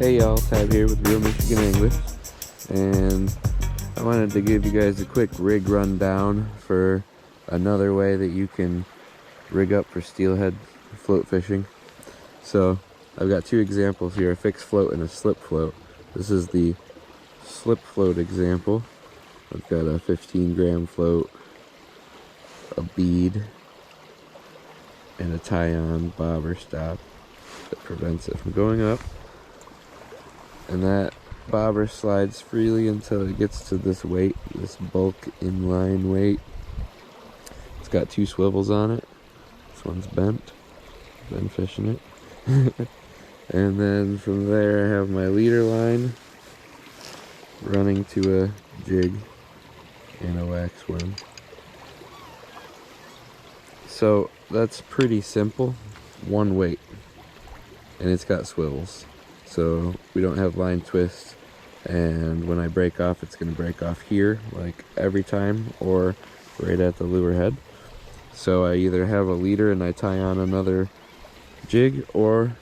Hey y'all, Tab here with Real Michigan English, and I wanted to give you guys a quick rig rundown for another way that you can rig up for steelhead float fishing. So I've got two examples here, a fixed float and a slip float. This is the slip float example. I've got a 15-gram float, a bead, and a tie-on bobber stop that prevents it from going up. And that bobber slides freely until it gets to this weight, this bulk inline weight. It's got two swivels on it. This one's bent. Been fishing it. And then from there I have my leader line running to a jig and a wax worm. So that's pretty simple. One weight. And it's got swivels. So we don't have line twist, and when I break off, it's going to break off here like every time, or right at the lure head. So I either have a leader and I tie on another jig, or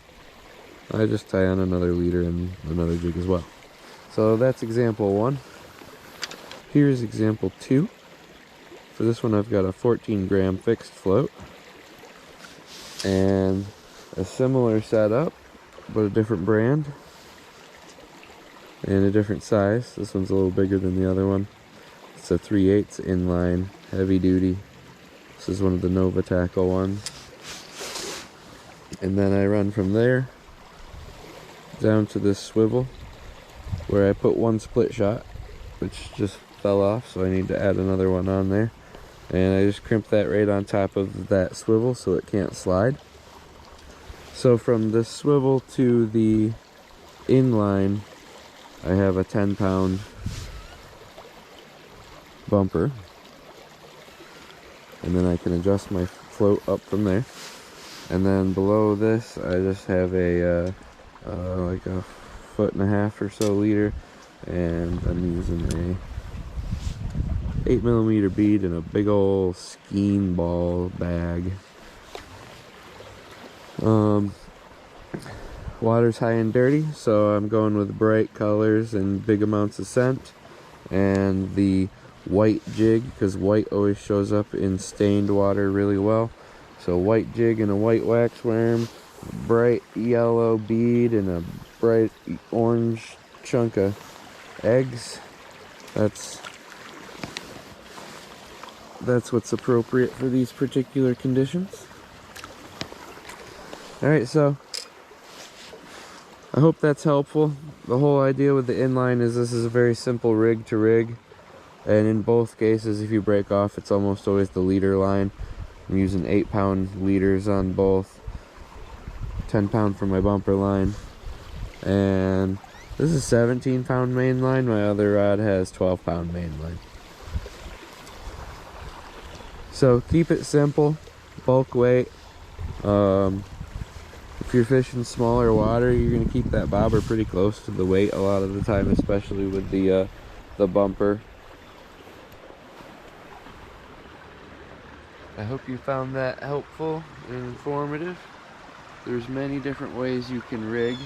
I just tie on another leader and another jig as well. So that's example one. Here's example two. For this one I've got a 14-gram fixed float and a similar setup, but a different brand and a different size. This one's a little bigger than the other one. It's a 3/8 inline, heavy duty. This is one of the Nova tackle ones. And then I run from there down to this swivel where I put one split shot, which just fell off, so I need to add another one on there. And I just crimp that right on top of that swivel so it can't slide. So from this swivel to the inline, I have a 10-pound bumper. And then I can adjust my float up from there. And then below this, I just have a like a 1.5 or so leader. And I'm using a 8mm bead in a big old skein ball bag. Water's high and dirty, so I'm going with bright colors and big amounts of scent, and the white jig, because white always shows up in stained water really well. So white jig and a white wax worm, bright yellow bead, and a bright orange chunk of eggs. That's what's appropriate for these particular conditions. Alright, so I hope that's helpful. The whole idea with the inline is this is a very simple rig to rig, and in both cases if you break off, it's almost always the leader line. I'm using 8-pound leaders on both, 10-pound for my bumper line, and this is 17-pound main line. My other rod has 12-pound main line. So keep it simple, bulk weight. If you're fishing smaller water, you're going to keep that bobber pretty close to the weight a lot of the time, especially with the bumper. I hope you found that helpful and informative. There's many different ways you can rig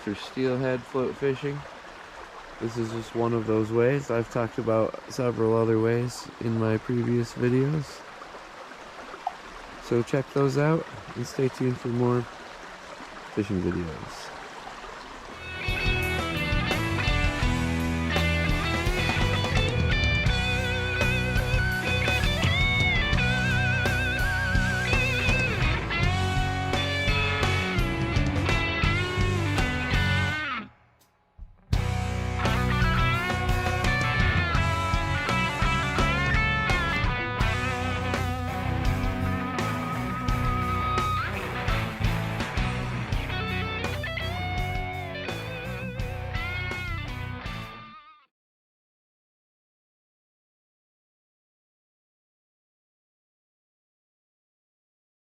for steelhead float fishing. This is just one of those ways. I've talked about several other ways in my previous videos. So check those out and stay tuned for more fishing videos.